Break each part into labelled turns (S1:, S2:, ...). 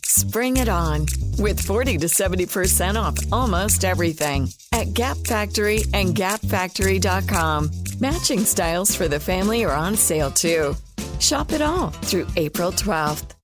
S1: Spring it on with 40 to 70% off almost everything at Gap Factory and gapfactory.com. Matching styles for the family are on sale too. Shop it all through April 12th.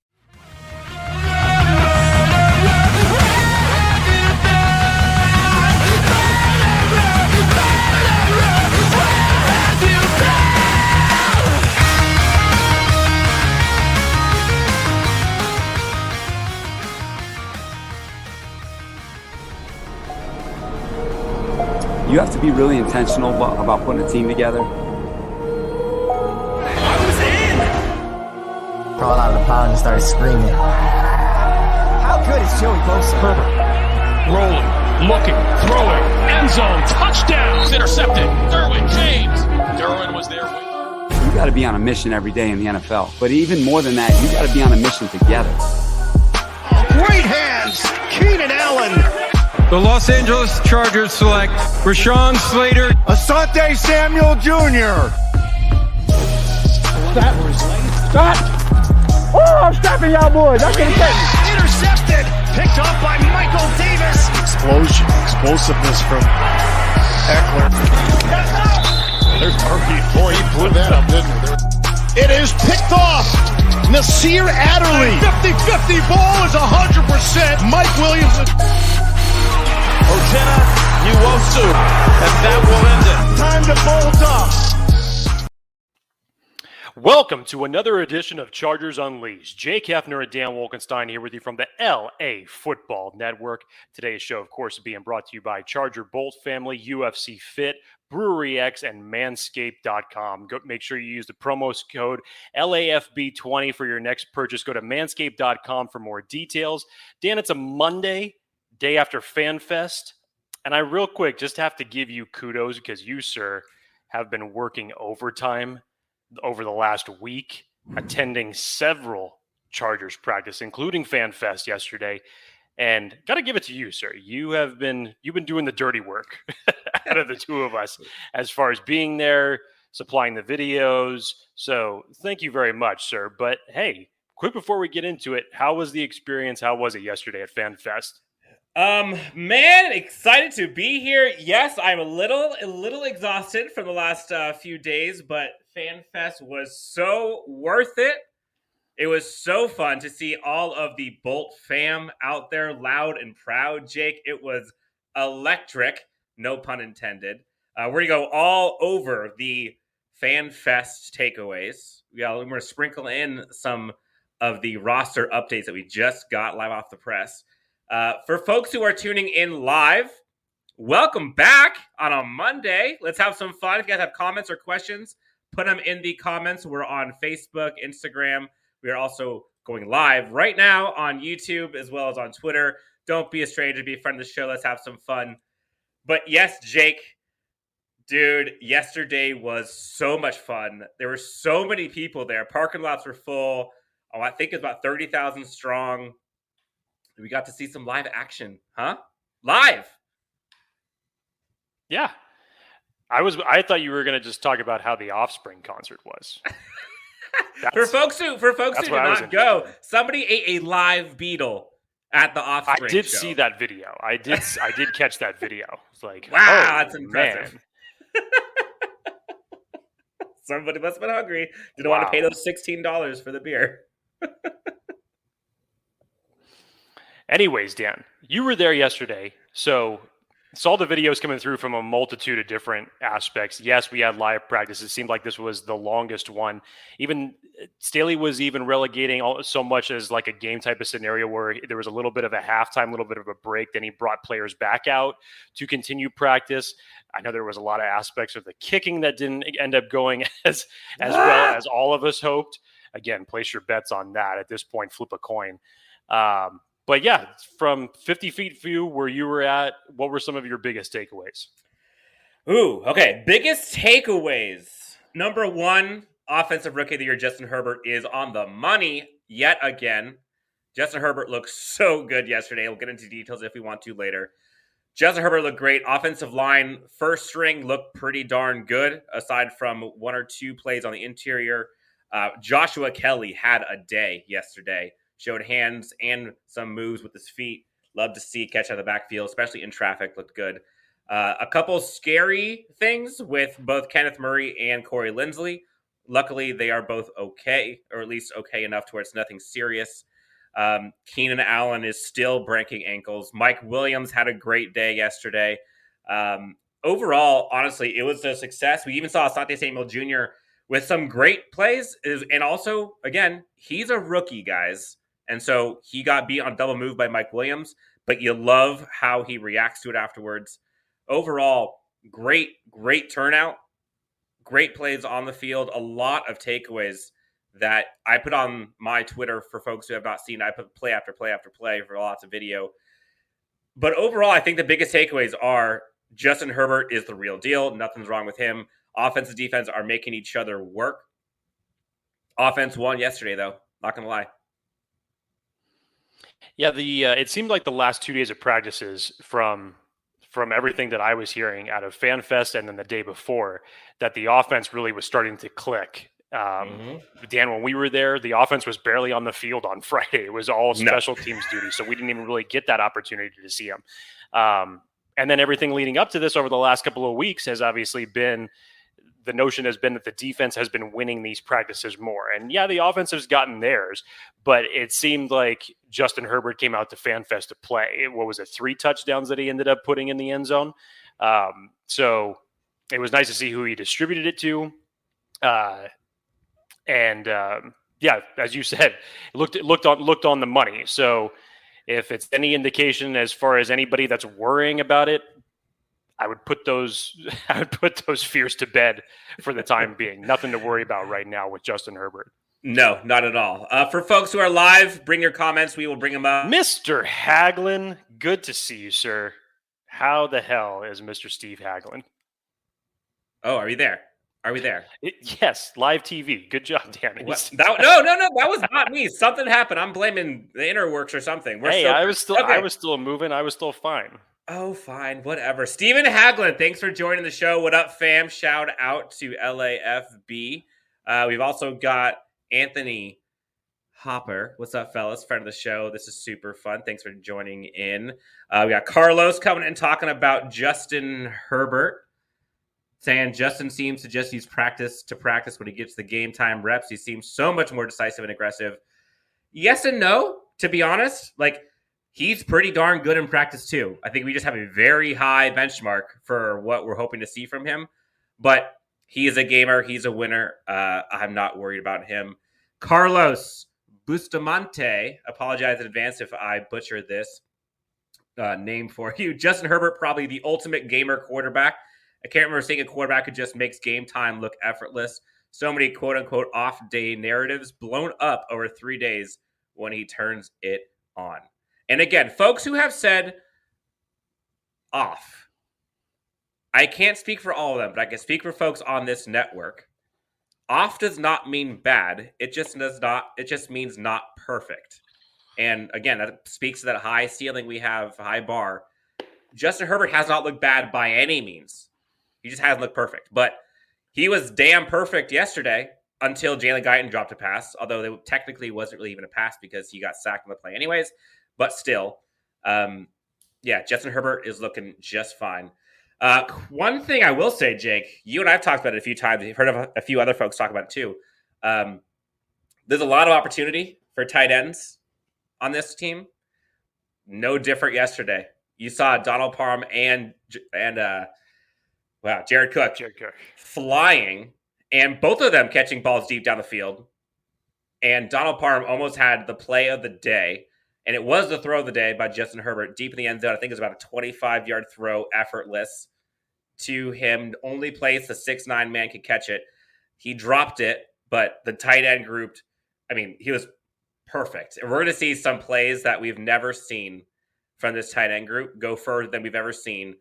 S2: You have to be really intentional about putting a team together.
S3: I was in!
S4: Crawled out of the pound and started screaming.
S3: How good is Joey Bosa?
S5: Herbert, rolling, looking, throwing, end zone, touchdown, intercepted. Derwin James. Derwin was there.
S2: You got to be on a mission every day in the NFL. But even more than that, you got to be on a mission together.
S3: Great hands! Keenan Allen!
S6: The Los Angeles Chargers select Rashawn Slater.
S3: Asante Samuel Jr.
S6: Stop! Oh, I'm stopping y'all boys. I can't catch it.
S3: Intercepted! Picked up by Michael Davis.
S7: Explosion, explosiveness from Eckler. There's RP4. He blew that up, didn't he? It is picked off. Nasir Adderley. 50-50 ball is 100%. Mike Williams.
S8: Ojeda, Nwosu, and that will end it.
S3: Time to bolt up.
S9: Welcome to another edition of Chargers Unleashed. Jake Hefner and Dan Wolkenstein here with you from the LAFB Network. Today's show, of course, is being brought to you by Charger Bolt Family, UFC Fit, Brewery X, and Manscaped.com. Make sure you use the promo code LAFB20 for your next purchase. Go to Manscaped.com for more details. Dan, it's a Monday, day after FanFest, and I real quick just have to give you kudos because you, sir, have been working overtime over the last week, attending several Chargers practice, including FanFest yesterday, and got to give it to you, sir. You've been doing the dirty work out of the two of us as far as being there, supplying the videos. So thank you very much, sir. But hey, quick before we get into it, how was the experience? How was it yesterday at FanFest?
S10: Man, excited to be here. Yes, I'm a little exhausted from the last few days, but FanFest was so worth it. It was so fun to see all of the Bolt fam out there, loud and proud. Jake, it was electric, no pun intended. We're gonna go all over the FanFest takeaways. We're gonna sprinkle in some of the roster updates that we just got live off the press. For folks who are tuning in live, welcome back on a Monday. Let's have some fun. If you guys have comments or questions, put them in the comments. We're on Facebook, Instagram. We are also going live right now on YouTube as well as on Twitter. Don't be a stranger. Be a friend of the show. Let's have some fun. But yes, Jake, dude, yesterday was so much fun. There were so many people there. Parking lots were full. Oh, I think it's about 30,000 strong. We got to see some live action, huh? Live.
S9: Yeah. I thought you were going to just talk about how the Offspring concert was.
S10: For folks who did not go, somebody ate a live Beatle at the Offspring
S9: I did
S10: show.
S9: see that video. I did catch that video. It's like,
S10: wow,
S9: oh,
S10: that's impressive. Somebody must have been hungry. Didn't want to pay those $16 for the beer.
S9: Anyways, Dan, you were there yesterday, so saw the videos coming through from a multitude of different aspects. Yes, we had live practice. It seemed like this was the longest one. Even Staley was even relegating so much as like a game type of scenario where there was a little bit of a halftime, a little bit of a break. Then he brought players back out to continue practice. I know there was a lot of aspects of the kicking that didn't end up going as well as all of us hoped. Again, place your bets on that. At this point, flip a coin. But yeah, from 50 feet view where you were at, what were some of your biggest takeaways?
S10: Ooh, okay. Biggest takeaways. Number one, Offensive Rookie of the Year, Justin Herbert, is on the money yet again. Justin Herbert looked so good yesterday. We'll get into details if we want to later. Justin Herbert looked great. Offensive line, first string, looked pretty darn good, aside from one or two plays on the interior. Joshua Kelley had a day yesterday. showed hands and some moves with his feet. Love to see catch out of the backfield, especially in traffic. Looked good. A couple scary things with both Kenneth Murray and Corey Linsley. Luckily, they are both okay, or at least okay enough to where it's nothing serious. Keenan Allen is still breaking ankles. Mike Williams had a great day yesterday. Overall, honestly, it was a success. We even saw Asante Samuel Jr. with some great plays. And also, again, he's a rookie, guys. And so he got beat on double move by Mike Williams, but you love how he reacts to it afterwards. Overall, great turnout, great plays on the field, a lot of takeaways that I put on my Twitter for folks who have not seen. I put play after play after play for lots of video. But overall, I think the biggest takeaways are Justin Herbert is the real deal. Nothing's wrong with him. Offense and defense are making each other work. Offense won yesterday, though. Not going to lie.
S9: Yeah, it seemed like the last 2 days of practices from everything that I was hearing out of FanFest and then the day before, that the offense really was starting to click. Dan, when we were there, the offense was barely on the field on Friday. It was all special teams duty, so we didn't even really get that opportunity to see them. And then everything leading up to this over the last couple of weeks has obviously been, the notion has been that the defense has been winning these practices more. And yeah, the offense has gotten theirs, but it seemed like Justin Herbert came out to FanFest to play. What was it, 3 touchdowns that he ended up putting in the end zone? So it was nice to see who he distributed it to. Yeah, as you said, it looked on the money. So if it's any indication as far as anybody that's worrying about it, I would put those fears to bed for the time being. Nothing to worry about right now with Justin Herbert.
S10: No, not at all. For folks who are live, bring your comments. We will bring them up.
S9: Mr. Haglin, good to see you, sir. How the hell is Mr. Steve Haglin?
S10: Oh, are we there? Are we there?
S9: Yes, live TV. Good job, Dan.
S10: No, that was not me. Something happened. I'm blaming the interworks or something.
S9: I was still moving. I was still fine.
S10: Oh, fine. Whatever. Stephen Haglin, thanks for joining the show. What up, fam? Shout out to LAFB. We've also got Anthony Hopper. What's up, fellas? Friend of the show. This is super fun. Thanks for joining in. We got Carlos coming and talking about Justin Herbert, saying Justin seems to just use practice when he gets the game time reps. He seems so much more decisive and aggressive. Yes and no, to be honest. He's pretty darn good in practice, too. I think we just have a very high benchmark for what we're hoping to see from him. But he is a gamer. He's a winner. I'm not worried about him. Carlos Bustamante, apologize in advance if I butchered this name for you. Justin Herbert, probably the ultimate gamer quarterback. I can't remember seeing a quarterback who just makes game time look effortless. So many quote-unquote off-day narratives blown up over 3 days when he turns it on. And again, folks who have said off, I can't speak for all of them, but I can speak for folks on this network. Off does not mean bad. It just means not perfect. And again, that speaks to that high ceiling we have, high bar. Justin Herbert has not looked bad by any means. He just hasn't looked perfect. But he was damn perfect yesterday until Jalen Guyton dropped a pass, although it technically wasn't really even a pass because he got sacked on the play anyways. But still, Justin Herbert is looking just fine. One thing I will say, Jake, you and I have talked about it a few times. You've heard of a few other folks talk about it too. There's a lot of opportunity for tight ends on this team. No different yesterday. You saw Donald Parham and Jared Cook flying, and both of them catching balls deep down the field. And Donald Parham almost had the play of the day. And it was the throw of the day by Justin Herbert deep in the end zone. I think it was about a 25-yard throw, effortless to him. Only place the 6'9" man could catch it. He dropped it, but the tight end grouped. He was perfect. And we're going to see some plays that we've never seen from this tight end group go further than we've ever seen,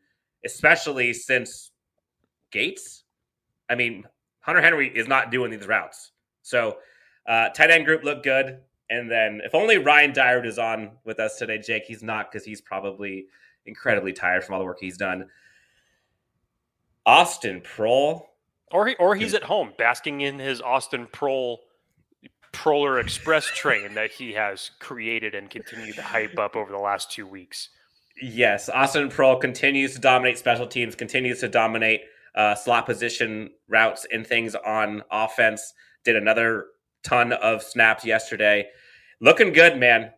S10: especially since Gates. Hunter Henry is not doing these routes. So tight end group looked good. And then if only Ryan Dyrud is on with us today, Jake, he's not because he's probably incredibly tired from all the work he's done. Austin Proehl.
S9: Or he's at home basking in his Austin Proehl Proler Express train that he has created and continued to hype up over the last 2 weeks.
S10: Yes, Austin Proehl continues to dominate special teams, continues to dominate slot position routes and things on offense. Did another ton of snaps yesterday. Looking good, man.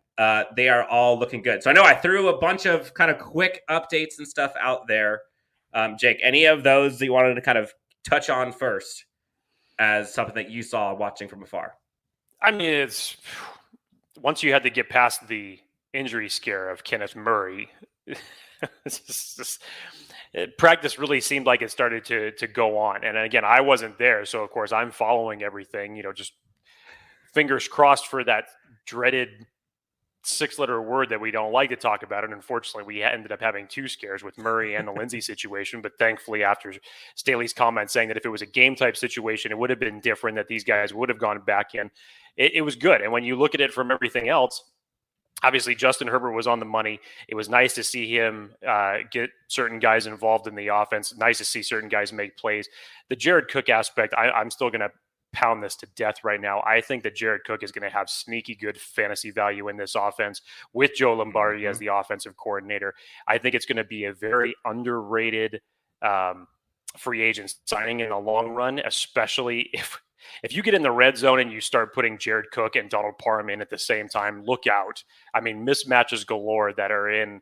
S10: They are all looking good. So I know I threw a bunch of kind of quick updates and stuff out there. Jake, any of those that you wanted to kind of touch on first as something that you saw watching from afar?
S9: I mean, it's once you had to get past the injury scare of Kenneth Murray, practice really seemed like it started to go on. And again, I wasn't there, so of course I'm following everything, just fingers crossed for that dreaded 6-letter word that we don't like to talk about. And unfortunately, we ended up having 2 scares with Murray and the Linsley situation. But thankfully, after Staley's comment saying that if it was a game type situation, it would have been different, that these guys would have gone back in, it was good. And when you look at it from everything else, obviously Justin Herbert was on the money. It was nice to see him get certain guys involved in the offense. Nice to see certain guys make plays. The Jared Cook aspect, I'm still going to pound this to death right now. I think that Jared Cook is going to have sneaky good fantasy value in this offense with Joe Lombardi as the offensive coordinator. I think it's going to be a very underrated free agent signing in the long run, especially if you get in the red zone and you start putting Jared Cook and Donald Parham in at the same time. Look out. I mean, mismatches galore that are in.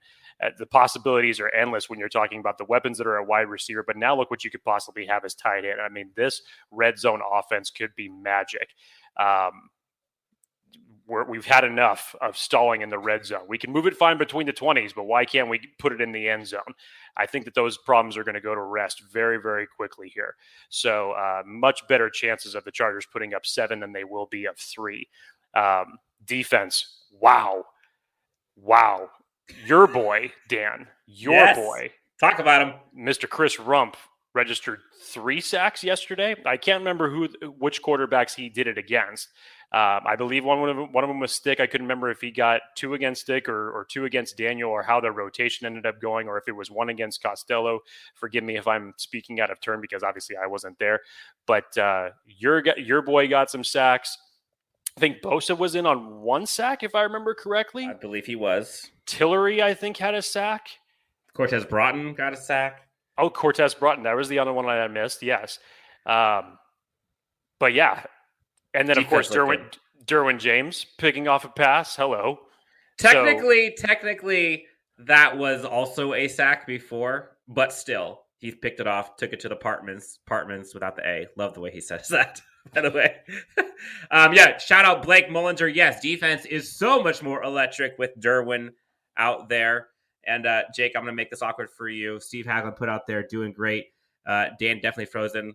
S9: The possibilities are endless when you're talking about the weapons that are a wide receiver. But now look what you could possibly have as tight end. I mean, this red zone offense could be magic. We've had enough of stalling in the red zone. We can move it fine between the 20s, but why can't we put it in the end zone? I think that those problems are going to go to rest very, very quickly here. So much better chances of the Chargers putting up 7 than they will be of 3. Defense, wow. Your boy, Dan, boy.
S10: Talk about him.
S9: Mr. Chris Rumph registered 3 sacks yesterday. I can't remember which quarterbacks he did it against. I believe one of them was Stick. I couldn't remember if he got 2 against Stick or 2 against Daniel, or how the rotation ended up going, or if it was 1 against Costello. Forgive me if I'm speaking out of turn, because obviously I wasn't there. But your boy got some sacks. I think Bosa was in on 1 sack, if I remember correctly.
S10: I believe he was.
S9: Tillery, I think, had a sack.
S10: Cortez Broughton got a sack.
S9: Oh, Cortez Broughton. That was the other one I missed, yes. But yeah. And then,
S10: Defense,
S9: of course, Derwin James picking off a pass. Hello.
S10: Technically, that was also a sack before, but still, he picked it off, took it to the Partmans without the A. Love the way he says that, by the way. Shout out Blake Mullinger. Yes, defense is so much more electric with Derwin out there. And Jake, I'm going to make this awkward for you. Steve Haglund put out there, doing great. Dan definitely frozen.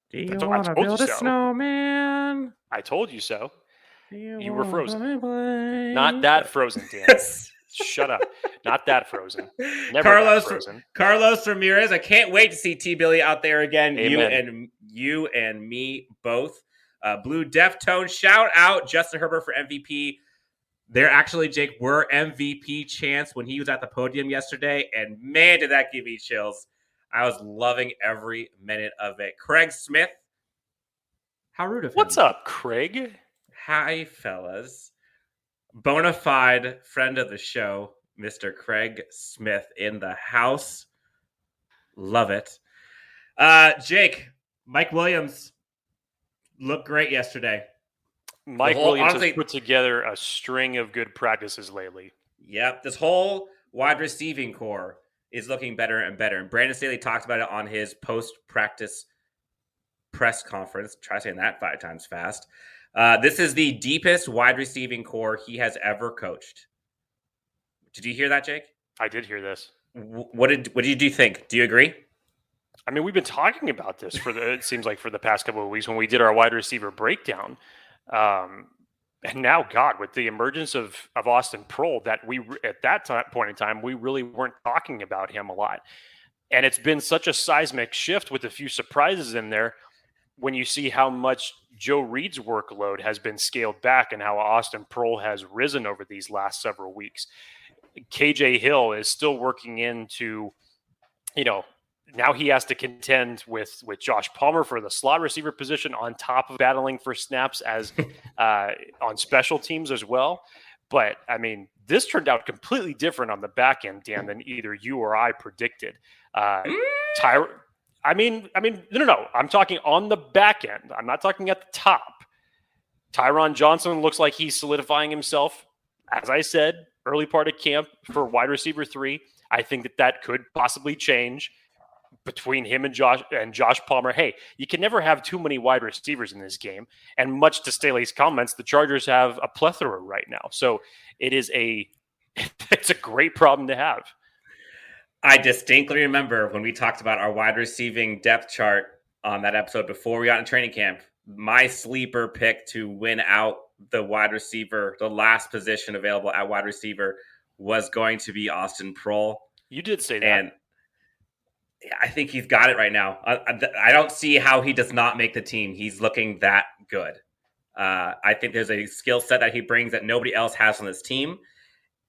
S10: Do you want to build a snowman?
S9: I told you so. You were frozen.
S10: Play?
S9: Not that frozen, Dan. Shut up. Not that frozen. Never that frozen.
S10: Carlos Ramirez. I can't wait to see T. Billy out there again.
S9: Amen.
S10: You and me both. Blue Deftone. Shout out Justin Herbert for MVP. There actually, Jake, were MVP chants when he was at the podium yesterday. And man, did that give me chills. I was loving every minute of it. Craig Smith. How rude of him.
S9: What's up, Craig?
S10: Hi, fellas. Bonafide friend of the show, Mr. Craig Smith in the house. Love it. Jake, Mike Williams looked great yesterday.
S9: Mike Williams has put together a string of good practices lately.
S10: Yep. This whole wide receiving core is looking better and better. And Brandon Staley talked about it on his post-practice press conference. Try saying that 5 times fast. This is the deepest wide receiving core he has ever coached. Did you hear that, Jake?
S9: I did hear this.
S10: What did you think? Do you agree?
S9: I mean, we've been talking about this it seems like for the past couple of weeks when we did our wide receiver breakdown. And now, God, with the emergence of Austin Proehl, that we at that point in time, we really weren't talking about him a lot. And it's been such a seismic shift with a few surprises in there when you see how much Joe Reed's workload has been scaled back and how Austin Proehl has risen over these last several weeks. KJ Hill is still working into, now he has to contend with Josh Palmer for the slot receiver position on top of battling for snaps as on special teams as well. But, I mean, this turned out completely different on the back end, Dan, than either you or I predicted. No. I'm talking on the back end. I'm not talking at the top. Tyron Johnson looks like he's solidifying himself, as I said, early part of camp for wide receiver 3. I think that could possibly change between him and Josh Palmer. Hey, you can never have too many wide receivers in this game. And much to Staley's comments, the Chargers have a plethora right now. So it's a great problem to have.
S10: I distinctly remember when we talked about our wide receiving depth chart on that episode before we got in training camp, my sleeper pick to win out the wide receiver, the last position available at wide receiver, was going to be Austin Proehl.
S9: You did say that.
S10: And I think he's got it right now. I don't see how he does not make the team. He's looking that good. I think there's a skill set that he brings that nobody else has on this team.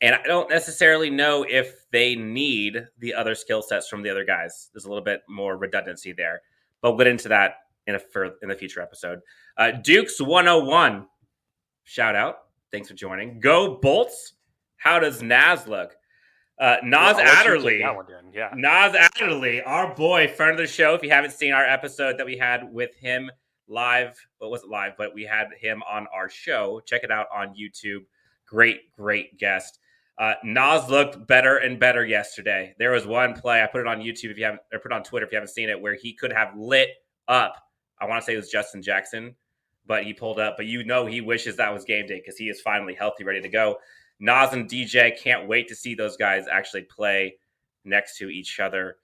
S10: And I don't necessarily know if they need the other skill sets from the other guys. There's a little bit more redundancy there. But we'll get into that in the future episode. Dukes 101. Shout out. Thanks for joining. Go Bolts. How does Naz look? Nas Adderley.
S9: Yeah.
S10: Nas Adderley, our boy, friend of the show. If you haven't seen our episode that we had with him live, well, it wasn't live, but we had him on our show. Check it out on YouTube. Great guest. Nas looked better and better yesterday. There was one play, I put it on YouTube or put it on Twitter if you haven't seen it, where he could have lit up. I want to say it was Justin Jackson, but he pulled up. But he wishes that was game day because he is finally healthy, ready to go. Nas and DJ, can't wait to see those guys actually play next to each other.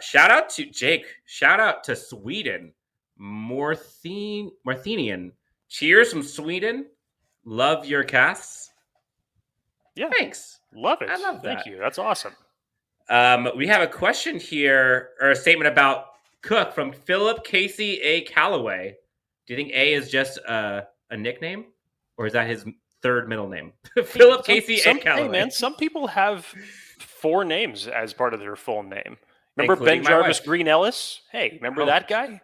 S10: Shout out to Jake. Shout out to Sweden. Marthenian. Cheers from Sweden. Love your casts.
S9: Yeah.
S10: Thanks.
S9: Love it.
S10: I love that.
S9: Thank you. That's awesome.
S10: We have a question here, or a statement about Cook from Philip Casey A. Calloway. Do you think A is just a nickname, or is that his third middle name? Philip Casey A. Calloway.
S9: Hey, man, some people have 4 names as part of their full name. Remember
S10: Including
S9: Ben Jarvis Green Ellis? Hey, remember that guy?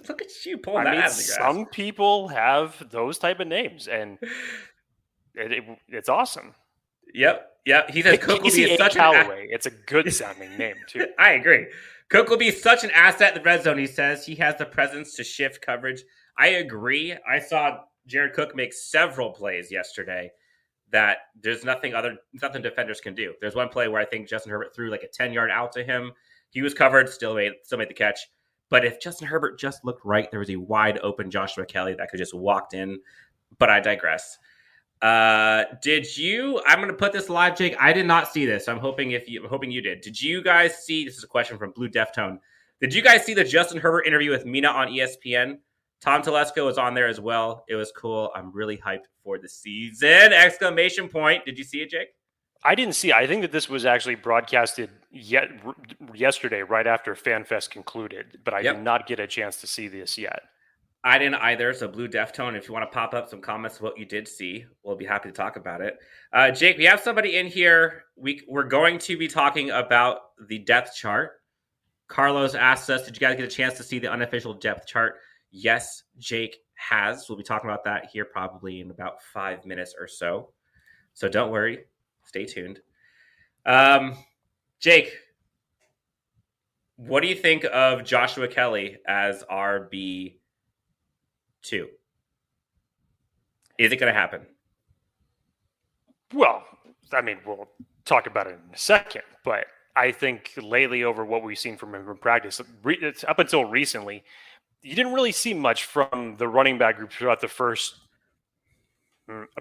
S10: Look at you pulling that out of the grass.
S9: Some people have those type of names, and it's awesome.
S10: Yep. He says Cook will be such
S9: Calloway. It's a good sounding name too.
S10: I agree. Cook will be such an asset in the red zone. He says he has the presence to shift coverage. I agree. I saw Jared Cook make several plays yesterday that there's nothing defenders can do. There's one play where I think Justin Herbert threw like a 10-yard out to him. He was covered, still made the catch. But if Justin Herbert just looked right, there was a wide open Joshua Kelley that could just walked in. But I digress. I'm going to put this live, Jake. I did not see this. I'm hoping you did. Did you guys see, this is a question from Blue Deftone. Did you guys see the Justin Herbert interview with Mina on ESPN? Tom Telesco was on there as well. It was cool. I'm really hyped for the season! ! Did you see it, Jake?
S9: I didn't see it. I think that this was actually broadcasted yesterday, right after FanFest concluded, but I did not get a chance to see this yet.
S10: I didn't either. So Blue Deftone, if you want to pop up some comments of what you did see, we'll be happy to talk about it. Jake, we have somebody in here. We're going to be talking about the depth chart. Carlos asked us, did you guys get a chance to see the unofficial depth chart? Yes, Jake has. We'll be talking about that here probably in about 5 minutes or so. So don't worry. Stay tuned. Jake, what do you think of Joshua Kelley as RB2? Is it going to happen?
S9: Well, I mean, we'll talk about it in a second, but I think lately over what we've seen from him in practice, up until recently, you didn't really see much from the running back group throughout the first,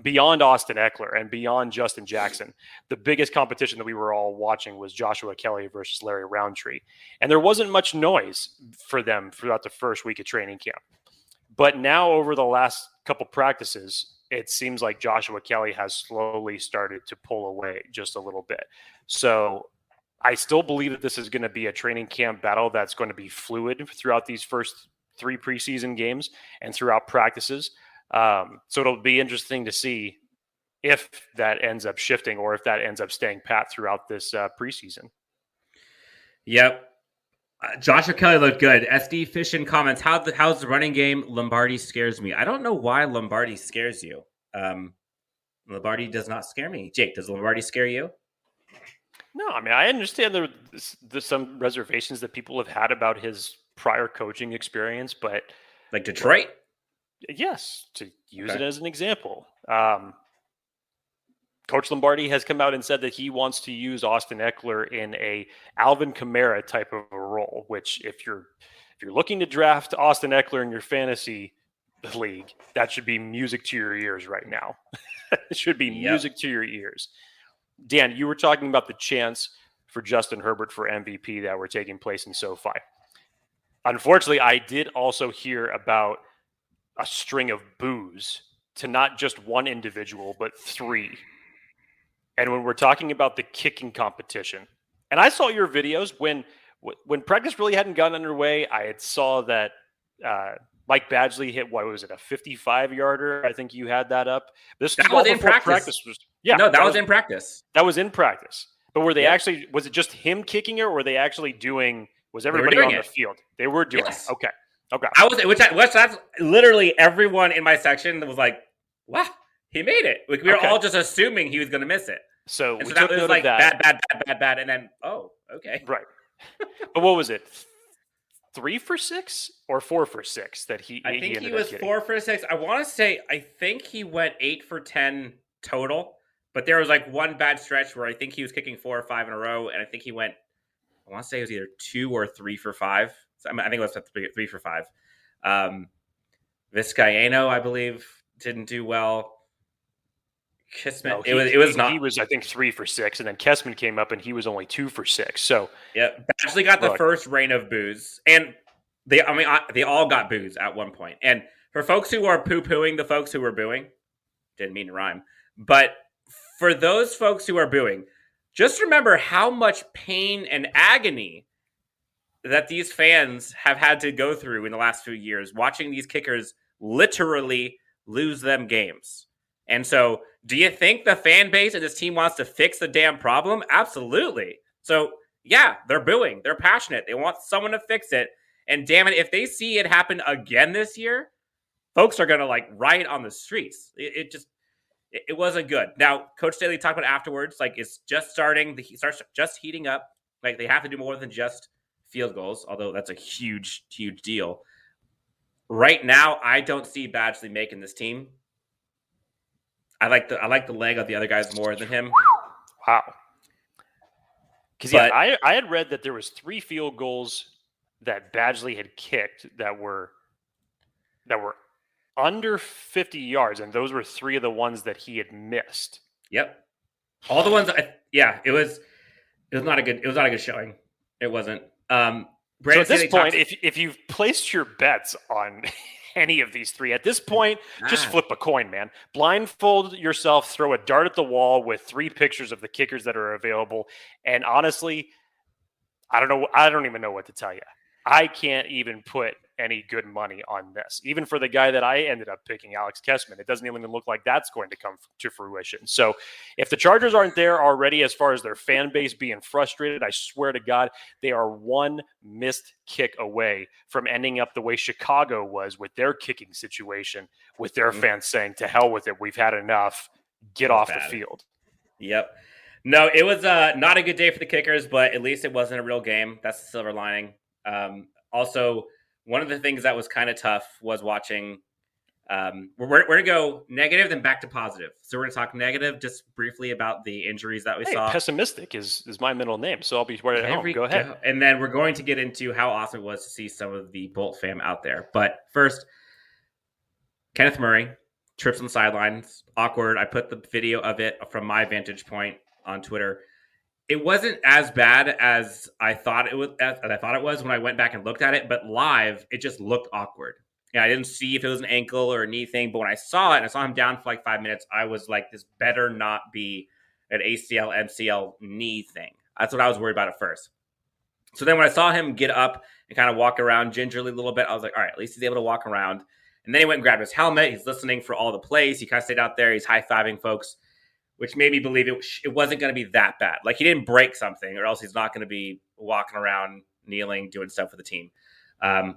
S9: beyond Austin Eckler and beyond Justin Jackson. The biggest competition that we were all watching was Joshua Kelley versus Larry Roundtree. And there wasn't much noise for them throughout the first week of training camp. But now over the last couple practices, it seems like Joshua Kelley has slowly started to pull away just a little bit. So I still believe that this is going to be a training camp battle that's going to be fluid throughout these first 3 preseason games and throughout practices. So it'll be interesting to see if that ends up shifting or if that ends up staying pat throughout this preseason.
S10: Yep. Joshua Kelley looked good. SD Fishin comments, how's the running game? Lombardi scares me. I don't know why Lombardi scares you. Lombardi does not scare me. Jake, does Lombardi scare you?
S9: No, I mean, I understand there's some reservations that people have had about his prior coaching experience, but...
S10: Like Detroit?
S9: Yes, to use it as an example. Coach Lombardi has come out and said that he wants to use Austin Eckler in a Alvin Kamara type of a role, which if you're looking to draft Austin Eckler in your fantasy league, that should be music to your ears right now. It should be music to your ears. Dan, you were talking about the chance for Justin Herbert for MVP that were taking place in SoFi. Unfortunately, I did also hear about a string of boos to not just one individual, but three. And when we're talking about the kicking competition, and I saw your videos when practice really hadn't gotten underway, I had saw that Mike Badgley hit, what was it, a 55-yarder? I think you had that up. That
S10: was in practice. That was in practice.
S9: That was in practice. But were they actually, was it just him kicking it, or were they actually doing, was everybody on the field? They were doing it. Okay.
S10: That's literally everyone in my section was like, wow, he made it. Like, we were all just assuming he was going to miss it.
S9: So we
S10: took
S9: note
S10: was
S9: of
S10: like
S9: that.
S10: bad, and then okay,
S9: right. But what was it? 3 for 6 or 4 for 6 that he?
S10: I think he was 4 for 6. I want to say I think he went 8 for 10 total, but there was like one bad stretch where I think he was kicking 4 or 5 in a row, and I think he went. I want to say it was either 2 or 3 for 5. So, I think it was 3 for 5. Vizcaino, I believe, didn't do well. Kissman,
S9: no,
S10: it was not.
S9: He was, I think, 3 for 6, and then Kessman came up and he was only 2 for 6. So
S10: yeah, Badgley got the first reign of boos, and they all got boos at one point. And for folks who are poo-pooing the folks who were booing, didn't mean to rhyme, but for those folks who are booing, just remember how much pain and agony that these fans have had to go through in the last few years, watching these kickers literally lose them games. And so, do you think the fan base and this team wants to fix the damn problem? Absolutely. So, yeah, they're booing. They're passionate. They want someone to fix it. And damn it, if they see it happen again this year, folks are going to like riot on the streets. It wasn't good. Now, Coach Staley talked about afterwards, like it's just starting. It starts just heating up. Like they have to do more than just field goals, although that's a huge, huge deal. Right now, I don't see Badgley making this team. I like the leg of the other guys more than him.
S9: Wow. Because I had read that there was 3 field goals that Badgley had kicked that were under 50 yards, and those were 3 of the ones that he had missed.
S10: Yep. All the ones. It was not a good showing. It wasn't. So
S9: at this point, if you've placed your bets on any of these 3, at this point, just flip a coin, man. Blindfold yourself, throw a dart at the wall with 3 pictures of the kickers that are available. And honestly, I don't even know what to tell you. I can't even put any good money on this. Even for the guy that I ended up picking, Alex Kessman, it doesn't even look like that's going to come to fruition. So if the Chargers aren't there already as far as their fan base being frustrated, I swear to God, they are one missed kick away from ending up the way Chicago was with their kicking situation, with their fans saying, to hell with it, we've had enough, get off the field.
S10: Yep. No, it was not a good day for the kickers, but at least it wasn't a real game. That's the silver lining. Also, one of the things that was kind of tough was watching. We're going to go negative, then back to positive. So we're going to talk negative just briefly about the injuries that we saw.
S9: Pessimistic is my middle name, so I'll be right at home. Go ahead.
S10: And then we're going to get into how awesome it was to see some of the Bolt fam out there. But first, Kenneth Murray trips on the sidelines. Awkward. I put the video of it from my vantage point on Twitter. It wasn't as bad as I thought it was when I went back and looked at it, but live, it just looked awkward. Yeah, I didn't see if it was an ankle or a knee thing, but when I saw it and I saw him down for like 5 minutes, I was like, this better not be an ACL, MCL knee thing. That's what I was worried about at first. So then when I saw him get up and kind of walk around gingerly a little bit, I was like, all right, at least he's able to walk around. And then he went and grabbed his helmet. He's listening for all the plays. He kind of stayed out there. He's high-fiving folks. which made me believe it wasn't going to be that bad. Like, he didn't break something, or else he's not going to be walking around, kneeling, doing stuff for the team.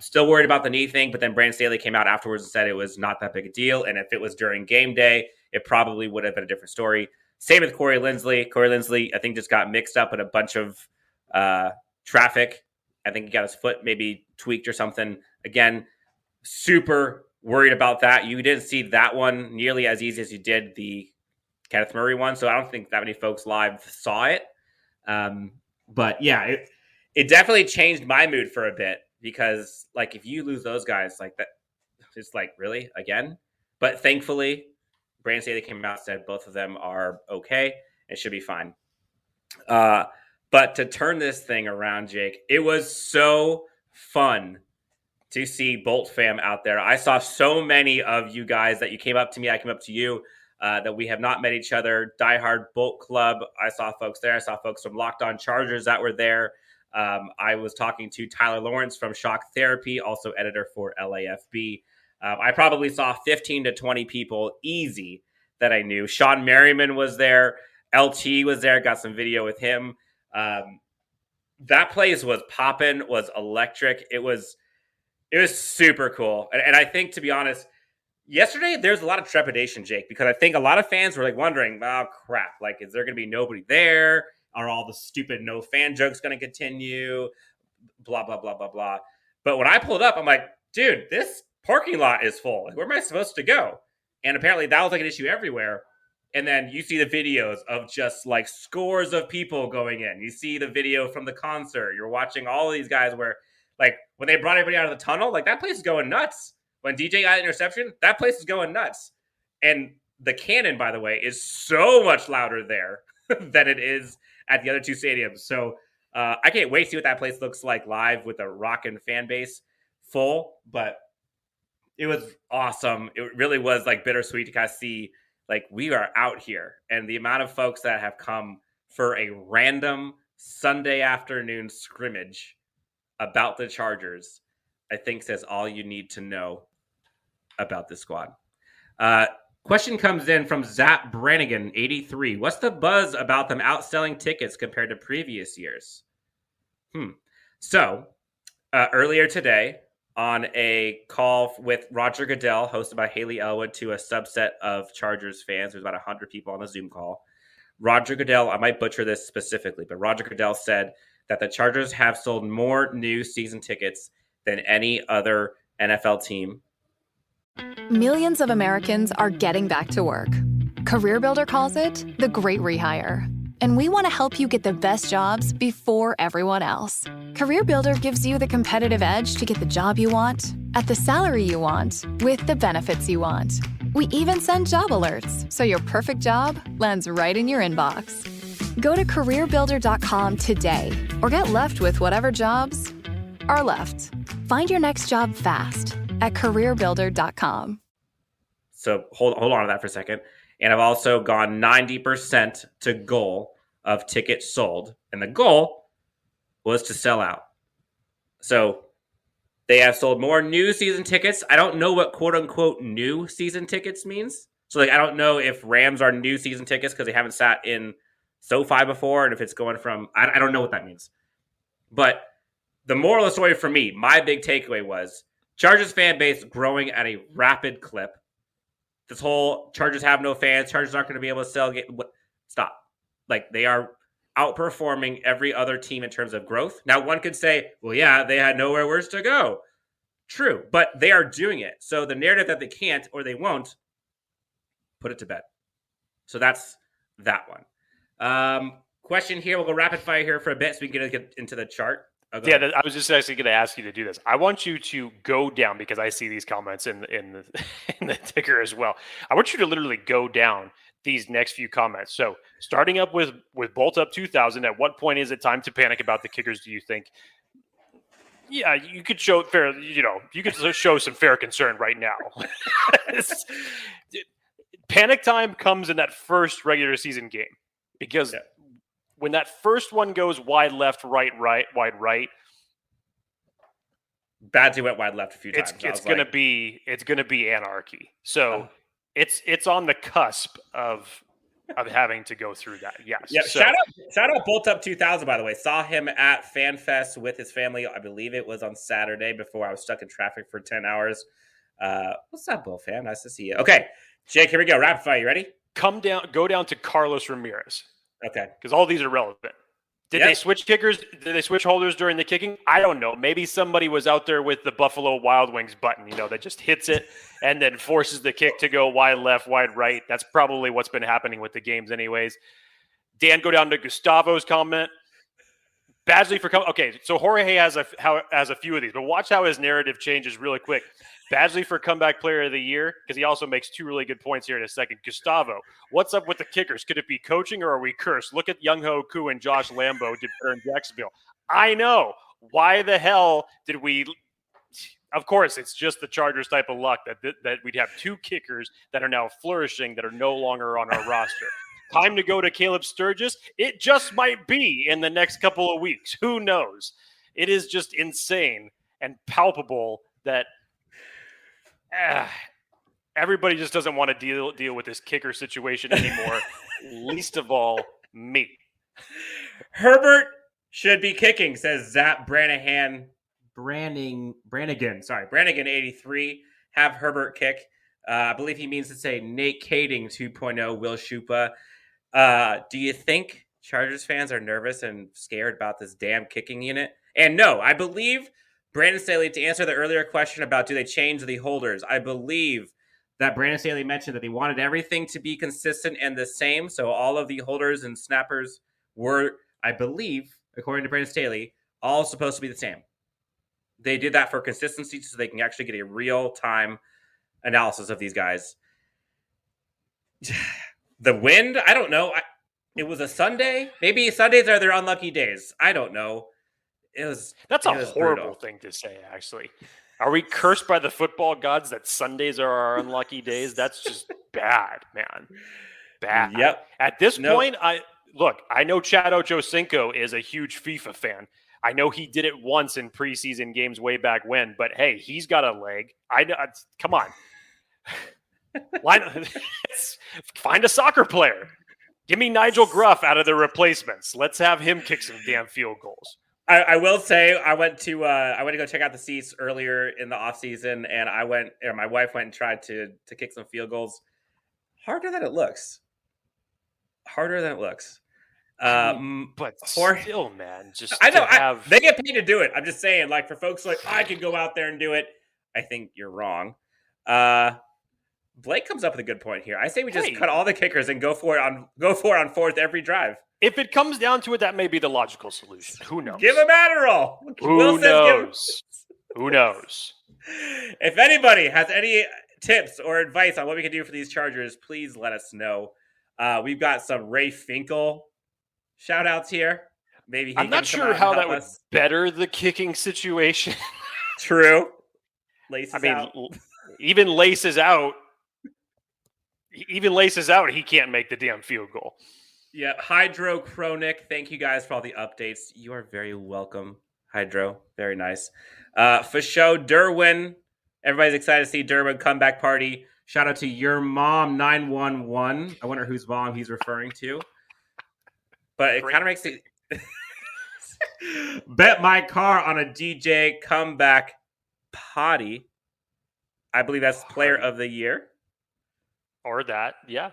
S10: Still worried about the knee thing, but then Brandon Staley came out afterwards and said it was not that big a deal. And if it was during game day, it probably would have been a different story. Same with Corey Linsley. Corey Linsley, I think, just got mixed up in a bunch of traffic. I think he got his foot maybe tweaked or something. Again, super worried about that. You didn't see that one nearly as easy as you did the Kenneth Murray one, so I don't think that many folks live saw it. But yeah, it definitely changed my mood for a bit, because like, if you lose those guys like that, it's like, really, again? But thankfully, Brandon Staley came out and said both of them are okay and should be fine. But to turn this thing around, Jake, it was so fun to see Bolt fam out there. I saw so many of you guys that you came up to me, I came up to you, that we have not met each other. Diehard Bolt Club. I saw folks there. I saw folks from Locked On Chargers that were there. I was talking to Tyler Lawrence from Shock Therapy, also editor for LAFB. I probably saw 15 to 20 people easy that I knew. Sean Merriman was there. LT was there. Got some video with him. That place was popping, was electric. It was super cool. And I think, to be honest, yesterday there's a lot of trepidation, Jake, because I think a lot of fans were like wondering, oh crap, like, is there going to be nobody there? Are all the stupid no fan jokes going to continue? Blah, blah, blah, blah, blah. But when I pulled up, I'm like, dude, this parking lot is full. Like, where am I supposed to go? And apparently that was like an issue everywhere. And then you see the videos of just like scores of people going in. You see the video from the concert. You're watching all of these guys where, like, when they brought everybody out of the tunnel, like, that place is going nuts. When DJ got an interception, that place is going nuts. And the cannon, by the way, is so much louder there than it is at the other two stadiums. So I can't wait to see what that place looks like live with a rockin' fan base full. But it was awesome. It really was like bittersweet to kind of see, like, we are out here. And the amount of folks that have come for a random Sunday afternoon scrimmage about the Chargers, I think says all you need to know about this squad. Question comes in from Zap Brannigan, 83. What's the buzz about them outselling tickets compared to previous years? So, earlier today, on a call with Roger Goodell, hosted by Haley Elwood, to a subset of Chargers fans, there's about 100 people on the Zoom call. Roger Goodell, I might butcher this specifically, but Roger Goodell said that the Chargers have sold more new season tickets than any other NFL team.
S11: Millions of Americans are getting back to work. CareerBuilder calls it the great rehire. And we want to help you get the best jobs before everyone else. CareerBuilder gives you the competitive edge to get the job you want, at the salary you want, with the benefits you want. We even send job alerts, so your perfect job lands right in your inbox. Go to CareerBuilder.com today, or get left with whatever jobs are left. Find your next job fast at CareerBuilder.com.
S10: So hold on to that for a second. And I've also gone 90% to goal of tickets sold. And the goal was to sell out. So they have sold more new season tickets. I don't know what quote unquote new season tickets means. So like, I don't know if Rams are new season tickets because they haven't sat in SoFi before. And if it's going from, I don't know what that means. But the moral of the story for me, my big takeaway was Chargers fan base growing at a rapid clip. This whole Chargers have no fans, Chargers aren't going to be able to sell. Stop. Like, they are outperforming every other team in terms of growth. Now, one could say, well, yeah, they had nowhere worse to go. True, but they are doing it. So the narrative that they can't or they won't, put it to bed. So that's that one. Question here. We'll go rapid fire here for a bit so we can get into the chart.
S9: Yeah, I was just actually going to ask you to do this. I want you to go down, because I see these comments in the ticker as well. I want you to literally go down these next few comments. So starting up with Bolt Up 2000, at what point is it time to panic about the kickers, do you think? Yeah, you could show show some fair concern right now. Panic time comes in that first regular season game, because when that first one goes wide left, wide right.
S10: Badgey went wide left a few times.
S9: It's gonna be anarchy. So it's on the cusp of of having to go through that. Yes.
S10: Yeah.
S9: So,
S10: shout out Bolt Up 2000, by the way. Saw him at FanFest with his family. I believe it was on Saturday before I was stuck in traffic for 10 hours. What's up, Bull fam? Nice to see you. Okay, Jake, here we go. Rapid fire. You ready?
S9: Go down to Carlos Ramirez.
S10: Okay.
S9: Because all these are relevant. Did they switch kickers? Did they switch holders during the kicking? I don't know. Maybe somebody was out there with the Buffalo Wild Wings button, that just hits it and then forces the kick to go wide left, wide right. That's probably what's been happening with the games anyways. Dan, go down to Gustavo's comment. Badgley for coming. Okay, so Jorge has a few of these, but watch how his narrative changes really quick. Badgley for comeback player of the year, because he also makes two really good points here in a second. Gustavo, what's up with the kickers? Could it be coaching or are we cursed? Look at Younghoe Koo and Josh Lambo did better in Jacksonville. I know. Why the hell did we? Of course, it's just the Chargers type of luck that we'd have two kickers that are now flourishing that are no longer on our roster. Time to go to Caleb Sturgis? It just might be in the next couple of weeks. Who knows? It is just insane and palpable that everybody just doesn't want to deal with this kicker situation anymore. Least of all, me.
S10: Herbert should be kicking, says Zap Brannigan 83. Have Herbert kick. I believe he means to say Nate Kading 2.0 Will Schupa. Do you think Chargers fans are nervous and scared about this damn kicking unit? And no, I believe Brandon Staley, to answer the earlier question about do they change the holders, I believe that Brandon Staley mentioned that he wanted everything to be consistent and the same. So all of the holders and snappers were, I believe, according to Brandon Staley, all supposed to be the same. They did that for consistency so they can actually get a real-time analysis of these guys. The wind, I don't know. It was a Sunday. Maybe Sundays are their unlucky days. I don't know.
S9: That's a horrible thing to say, actually. Are we cursed by the football gods that Sundays are our unlucky days? That's just bad, man. Bad.
S10: Yep.
S9: At this point, I know Chad Ochocinco is a huge FIFA fan. I know he did it once in preseason games way back when, but hey, he's got a leg. Come on. Find a soccer player. Give me Nigel Gruff out of the replacements. Let's have him kick some damn field goals.
S10: I will say I went to go check out the seats earlier in the offseason, and my wife went and tried to kick some field goals. Harder than it looks.
S9: But still, man, just
S10: I know they get paid to do it. I'm just saying, like, for folks like I could go out there and do it. I think you're wrong. Blake comes up with a good point here. I say we just cut all the kickers and go for it on fourth every drive.
S9: If it comes down to it, that may be the logical solution. Who knows?
S10: Give him Adderall.
S9: Who knows? Who knows?
S10: If anybody has any tips or advice on what we can do for these Chargers, please let us know. Would got some Ray Finkel shout outs here. Maybe
S9: I'm not sure how that would better the kicking situation.
S10: True.
S9: Even Laces out. Even Laces out, he can't make the damn field goal.
S10: Yeah, Hydro Chronic, thank you guys for all the updates. You are very welcome, Hydro. Very nice. For show, Derwin. Everybody's excited to see Derwin comeback party. Shout out to your mom, 911. I wonder whose mom he's referring to. But it kind of makes it... Bet my car on a DJ comeback potty. I believe that's player of the year.
S9: Or that, yeah.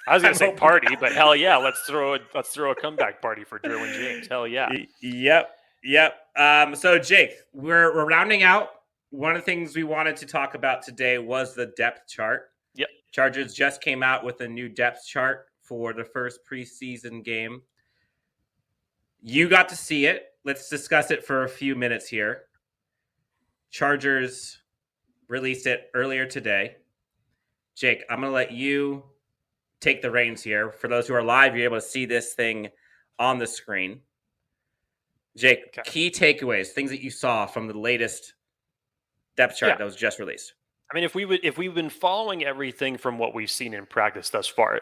S9: I was going to say party, but hell yeah, let's throw a comeback party for Derwin James. Hell yeah.
S10: Yep. So Jake, we're rounding out. One of the things we wanted to talk about today was the depth chart.
S9: Yep.
S10: Chargers just came out with a new depth chart for the first preseason game. You got to see it. Let's discuss it for a few minutes here. Chargers released it earlier today. Jake, I'm going to let you take the reins here. For those who are live, you're able to see this thing on the screen. Jake, Key takeaways, things that you saw from the latest depth chart that was just released.
S9: I mean, if we've been following everything from what we've seen in practice thus far,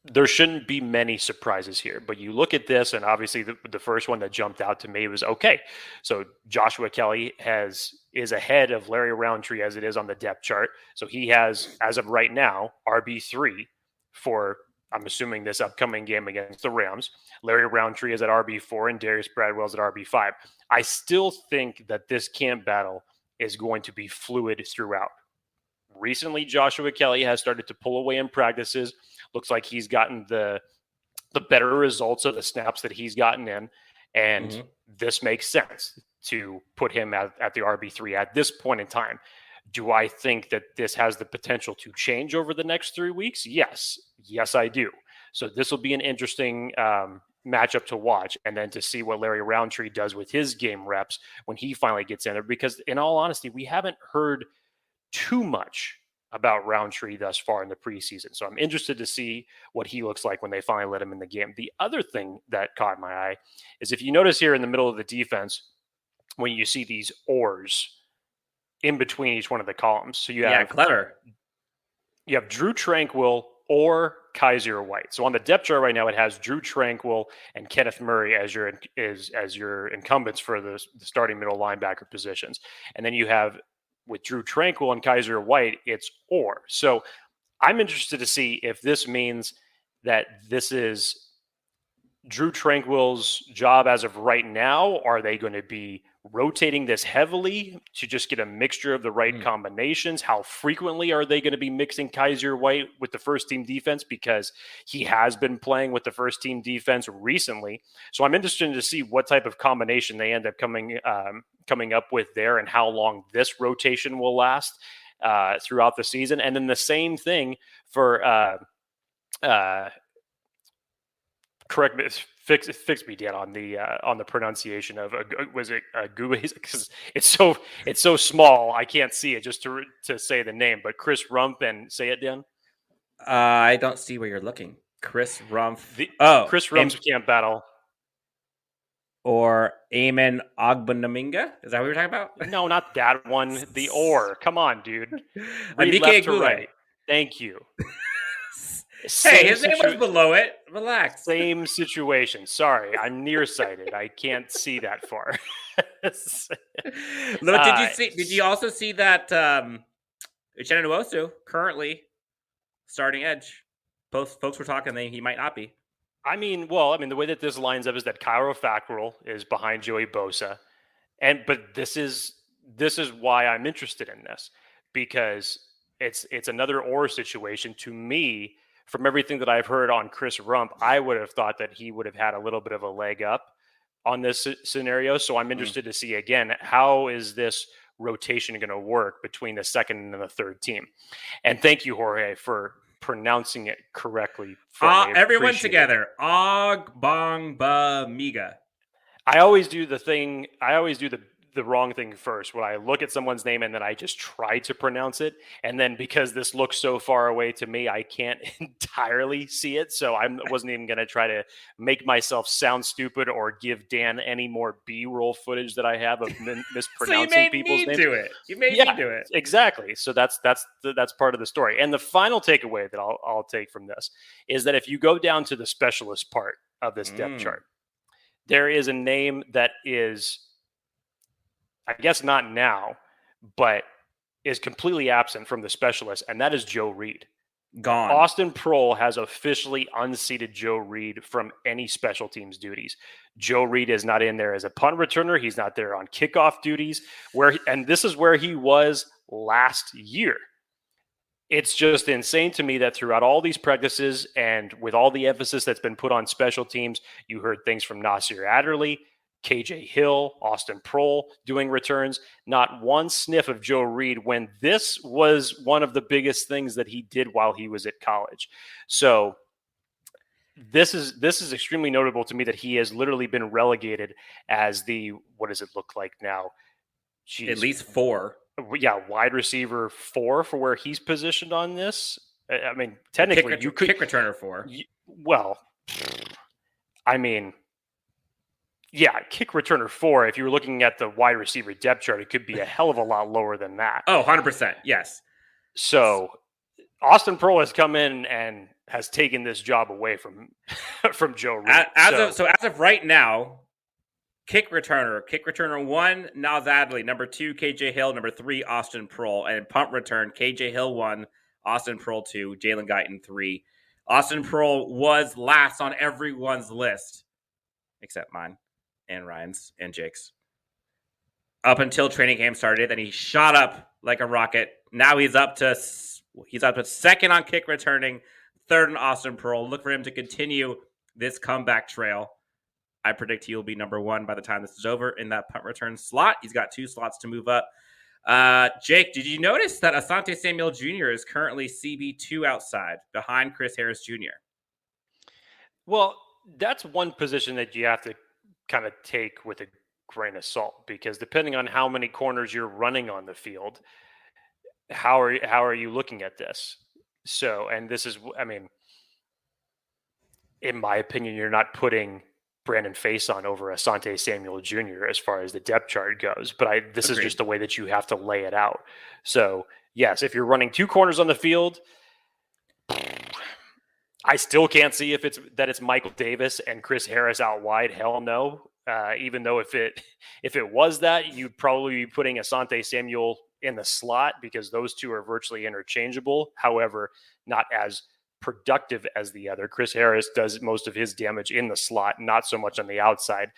S9: there shouldn't be many surprises here. But you look at this, and obviously the first one that jumped out to me was, okay, so Joshua Kelley is ahead of Larry Roundtree as it is on the depth chart. So he has, as of right now, RB3 for I'm assuming this upcoming game against the Rams. Larry Roundtree is at RB4 and Darius Bradwell's at RB5. I still think that this camp battle is going to be fluid throughout. Recently, Joshua Kelley has started to pull away in practices. Looks like he's gotten the better results of the snaps that he's gotten in. And this makes sense to put him at the RB3 at this point in time. Do I think that this has the potential to change over the next 3 weeks? Yes. Yes, I do. So this will be an interesting matchup to watch, and then to see what Larry Roundtree does with his game reps when he finally gets in there. Because in all honesty, we haven't heard too much about Roundtree thus far in the preseason. So I'm interested to see what he looks like when they finally let him in the game. The other thing that caught my eye is if you notice here in the middle of the defense, when you see these oars in between each one of the columns. So you have
S10: clever.
S9: You have Drew Tranquil or Kaiser White. So on the depth chart right now, it has Drew Tranquil and Kenneth Murray as your incumbents for the starting middle linebacker positions. And then you have with Drew Tranquil and Kaiser White, it's or. So I'm interested to see if this means that this is Drew Tranquil's job as of right now. Are they going to be rotating this heavily to just get a mixture of the right combinations? How frequently are they going to be mixing Kaiser White with the first team defense? Because he has been playing with the first team defense recently. So I'm interested to see what type of combination they end up coming up with there and how long this rotation will last throughout the season. And then the same thing for correct me, fix me, Dan, on the pronunciation of was it Google? Because it's so small, I can't see it just to say the name. But Chris Rumph, and say it, Dan.
S10: I don't see where you're looking. Chris Rumph.
S9: Chris Rumph's camp battle.
S10: Or Amen Ogbonaminga? Is that what you're talking about?
S9: No, not that one. The or. Come on, dude. Read left to right. Thank you.
S10: Hey, his name was below it. Relax.
S9: Same situation. Sorry, I'm nearsighted. I can't see that far.
S10: Look, did you also see that Uchenna Nwosu currently starting edge? Both folks were talking that he might not be.
S9: I mean, the way that this lines up is that Cairo Fackrell is behind Joey Bosa. But this is why I'm interested in this, because it's another or situation to me. From everything that I've heard on Chris Rumph, I would have thought that he would have had a little bit of a leg up on this scenario. So I'm interested to see, again, how is this rotation going to work between the second and the third team? And thank you, Jorge, for pronouncing it correctly.
S10: Everyone together. Ogbonaminga.
S9: I always do the wrong thing first when I look at someone's name and then I just try to pronounce it. And then because this looks so far away to me, I can't entirely see it. So I wasn't even going to try to make myself sound stupid or give Dan any more B-roll footage that I have of mispronouncing people's names.
S10: You made me do it.
S9: Exactly. So that's part of the story. And the final takeaway that I'll take from this is that if you go down to the specialist part of this depth chart, there is a name that is, I guess not now, but is completely absent from the specialist, and that is Joe Reed.
S10: Gone.
S9: Austin Proehl has officially unseated Joe Reed from any special teams duties. Joe Reed is not in there as a punt returner. He's not there on kickoff duties, and this is where he was last year. It's just insane to me that throughout all these practices and with all the emphasis that's been put on special teams, you heard things from Nasir Adderley, KJ Hill, Austin Proehl doing returns, not one sniff of Joe Reed when this was one of the biggest things that he did while he was at college. So this is extremely notable to me that he has literally been relegated as what does it look like now? Jeez.
S10: At least 4.
S9: Yeah, wide receiver 4 for where he's positioned on this. I mean, technically you could
S10: kick returner 4.
S9: Yeah, kick returner 4. If you were looking at the wide receiver depth chart, it could be a hell of a lot lower than that.
S10: Oh, 100%. Yes.
S9: So Austin Proehl has come in and has taken this job away from Joe Reed.
S10: As of right now, kick returner 1, Nas Adderley, number 2, KJ Hill, number 3, Austin Proehl, and punt return, KJ Hill 1, Austin Proehl 2, Jalen Guyton 3. Austin Pearl was last on everyone's list, except mine and Ryan's and Jake's. Up until training camp started, then he shot up like a rocket. Now he's up to second on kick returning, third on Austin Pearl. Look for him to continue this comeback trail. I predict he will be number 1 by the time this is over in that punt return slot. He's got 2 slots to move up. Jake, did you notice that Asante Samuel Jr. is currently CB2 outside behind Chris Harris Jr.?
S9: Well, that's one position that you have to kind of take with a grain of salt, because depending on how many corners you're running on the field, how are you looking at this? So, and this is, I mean, in my opinion, you're not putting Brandon Faison over Asante Samuel Jr. as far as the depth chart goes, but this is just the way that you have to lay it out. So yes, if you're running 2 corners on the field, I still can't see if it's Michael Davis and Chris Harris out wide. Hell no. Even though if it was that, you'd probably be putting Asante Samuel in the slot, because those two are virtually interchangeable. However, not as productive as the other. Chris Harris does most of his damage in the slot, not so much on the outside.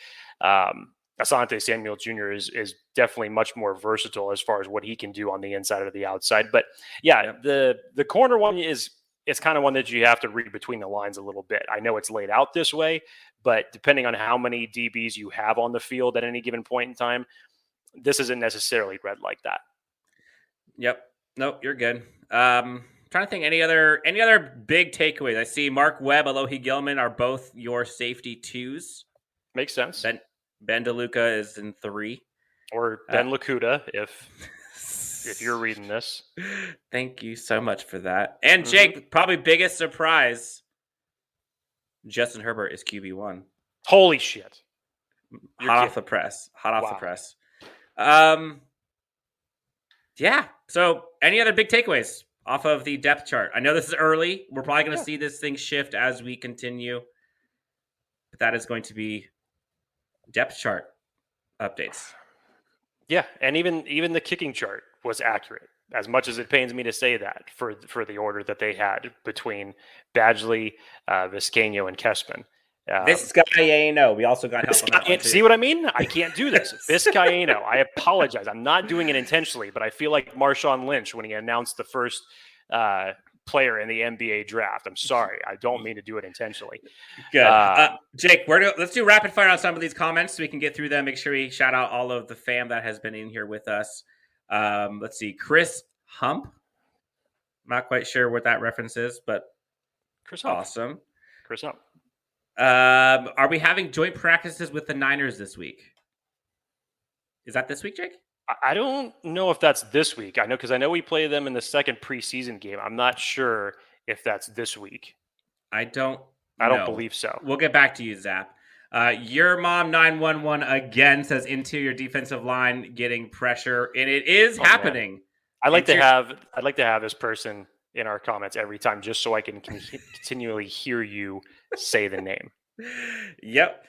S9: Asante Samuel Jr. is definitely much more versatile as far as what he can do on the inside or the outside. But yeah, the corner one is kind of one that you have to read between the lines a little bit. I know it's laid out this way, but depending on how many DBs you have on the field at any given point in time, this isn't necessarily read like that.
S10: Yep. Nope, you're good. Trying to think any other big takeaways. I see Mark Webb, Alohi Gilman are both your safety 2s.
S9: Makes sense.
S10: Ben DeLuca is in 3.
S9: Or Ben Lakuta, if you're reading this.
S10: Thank you so much for that. And Jake, probably biggest surprise, Justin Herbert is QB1.
S9: Holy shit.
S10: Hot off the press. Yeah. So any other big takeaways off of the depth chart? I know this is early. We're probably going to see this thing shift as we continue. But that is going to be depth chart updates.
S9: Yeah, and even the kicking chart was accurate, as much as it pains me to say that, for the order that they had between Badgley, Vizcaino, and Kessman.
S10: Vizcaino. We also got help on that one too.
S9: See what I mean? I can't do this. Vizcaino. I apologize. I'm not doing it intentionally, but I feel like Marshawn Lynch when he announced the first player in the NBA draft. I'm sorry. I don't mean to do it intentionally.
S10: Good. Jake, let's do rapid fire on some of these comments so we can get through them. Make sure we shout out all of the fam that has been in here with us. Let's see. Chris Hump. I'm not quite sure what that reference is, but
S9: Chris Hump.
S10: Awesome.
S9: Chris Hump.
S10: Are we having joint practices with the Niners this week? Is that this week, Jake?
S9: I don't know if that's this week. I know we play them in the second preseason game. I'm not sure if that's this week.
S10: I don't
S9: believe so.
S10: We'll get back to you, Zap. Your mom 911 again says interior defensive line getting pressure, and it is happening. Man.
S9: I'd like to have this person in our comments every time, just so I can continually hear you say the name.
S10: Yep.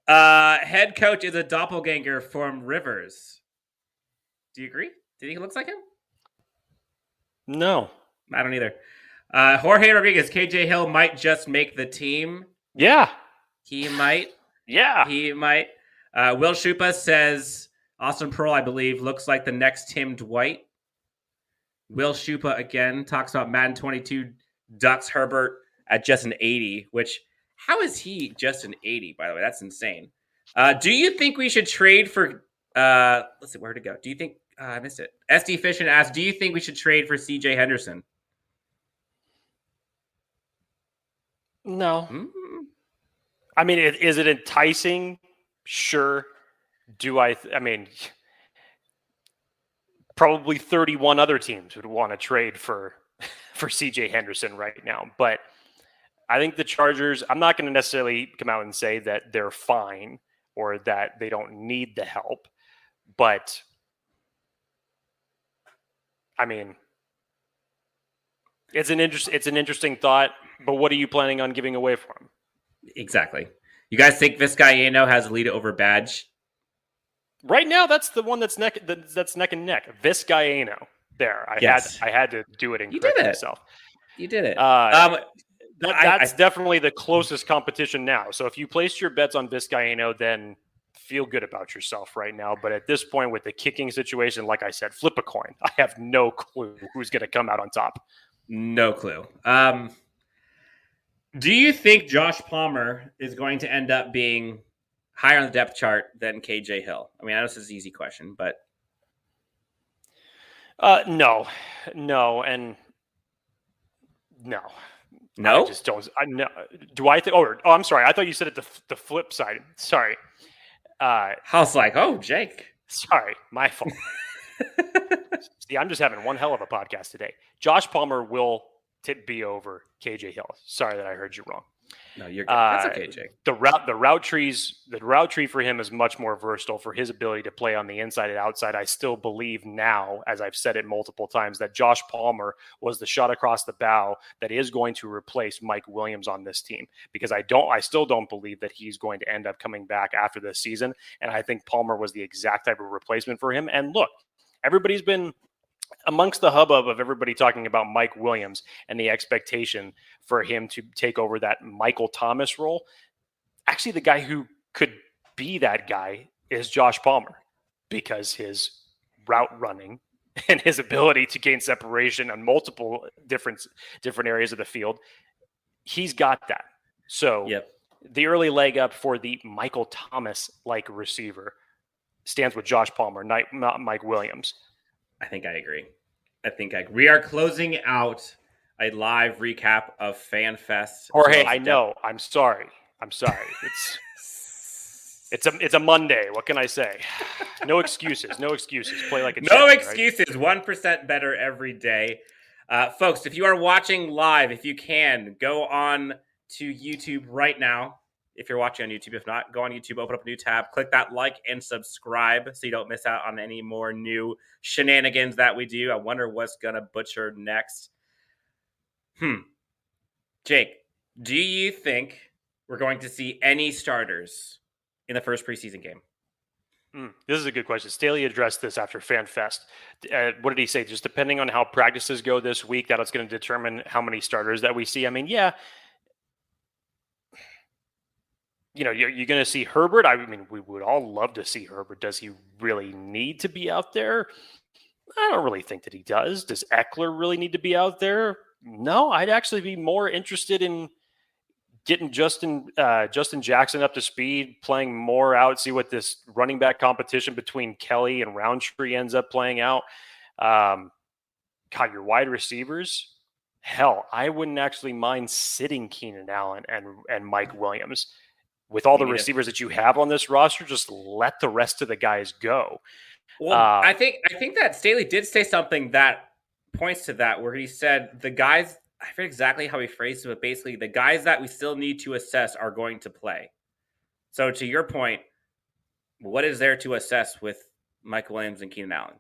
S10: Head coach is a doppelganger from Rivers. Do you agree? Do you think he looks like him?
S9: No.
S10: I don't either. Jorge Rodriguez, KJ Hill might just make the team.
S9: Yeah.
S10: He might.
S9: Yeah.
S10: He might. Will Shupa says Austin Pearl, I believe, looks like the next Tim Dwight. Will Shupa again talks about Madden 22 ducks Herbert at just an 80, which how is he just an 80, by the way? That's insane. Do you think we should trade for let's see, where to go? Do you think I missed it? SD Fishin asked, do you think we should trade for CJ Henderson?
S9: No. I mean, is it enticing? Sure. I mean, probably 31 other teams would want to trade for CJ Henderson right now. But I think the Chargers, I'm not going to necessarily come out and say that they're fine or that they don't need the help. But, I mean, it's an interesting thought. But what are you planning on giving away for him?
S10: Exactly. You guys think Vizcaino has a lead over Badge?
S9: Right now, that's the one that's neck and neck. Vizcaino. There, I had to do it and correct myself.
S10: You did it.
S9: That's definitely the closest competition now. So if you placed your bets on Vizcaino, then feel good about yourself right now. But at this point with the kicking situation, like I said, flip a coin. I have no clue who's going to come out on top.
S10: No clue. Do you think Josh Palmer is going to end up being higher on the depth chart than KJ Hill? I mean, I know this is an easy question, but
S9: no, and no.
S10: No,
S9: I just don't. No. Do I think? Oh, I'm sorry. I thought you said it the flip side. Sorry.
S10: I was like, oh, Jake.
S9: Sorry, my fault. See, I'm just having one hell of a podcast today. Josh Palmer will be over KJ Hill. Sorry that I heard you wrong.
S10: No, you're good. That's okay, Jake.
S9: The route tree for him is much more versatile for his ability to play on the inside and outside. I still believe now, as I've said it multiple times, that Josh Palmer was the shot across the bow that is going to replace Mike Williams on this team, because I still don't believe that he's going to end up coming back after this season. And I think Palmer was the exact type of replacement for him. And look, everybody's been amongst the hubbub of everybody talking about Mike Williams and the expectation for him to take over that Michael Thomas role. Actually, the guy who could be that guy is Josh Palmer, because his route running and his ability to gain separation on multiple different areas of the field, he's got that. So The early leg up for the Michael Thomas-like receiver stands with Josh Palmer, not Mike Williams.
S10: I think I agree. We are closing out a live recap of FanFest.
S9: Jorge, I know. I'm sorry. It's a Monday. What can I say? No excuses. Play like a champion.
S10: No excuses. Right? 1% better every day. Folks, if you are watching live, if you can, go on to YouTube right now. If you're watching on YouTube, if not, go on YouTube, open up a new tab, click that like and subscribe so you don't miss out on any more new shenanigans that we do. I wonder what's going to butcher next. Jake, do you think we're going to see any starters in the first preseason game?
S9: This is a good question. Staley addressed this after FanFest. What did he say? Just depending on how practices go this week, that's going to determine how many starters that we see. I mean, yeah. You know, you're going to see Herbert. I mean, we would all love to see Herbert. Does he really need to be out there? I don't really think that he does. Does Eckler really need to be out there? No, I'd actually be more interested in getting Justin Jackson up to speed, playing more out, see what this running back competition between Kelley and Roundtree ends up playing out. Your wide receivers, hell, I wouldn't actually mind sitting Keenan Allen and Mike Williams. With all the receivers that you have on this roster, just let the rest of the guys go.
S10: Well, I think that Staley did say something that points to that, where he said the guys, I forget exactly how he phrased it, but basically the guys that we still need to assess are going to play. So to your point, what is there to assess with Mike Williams and Keenan Allen?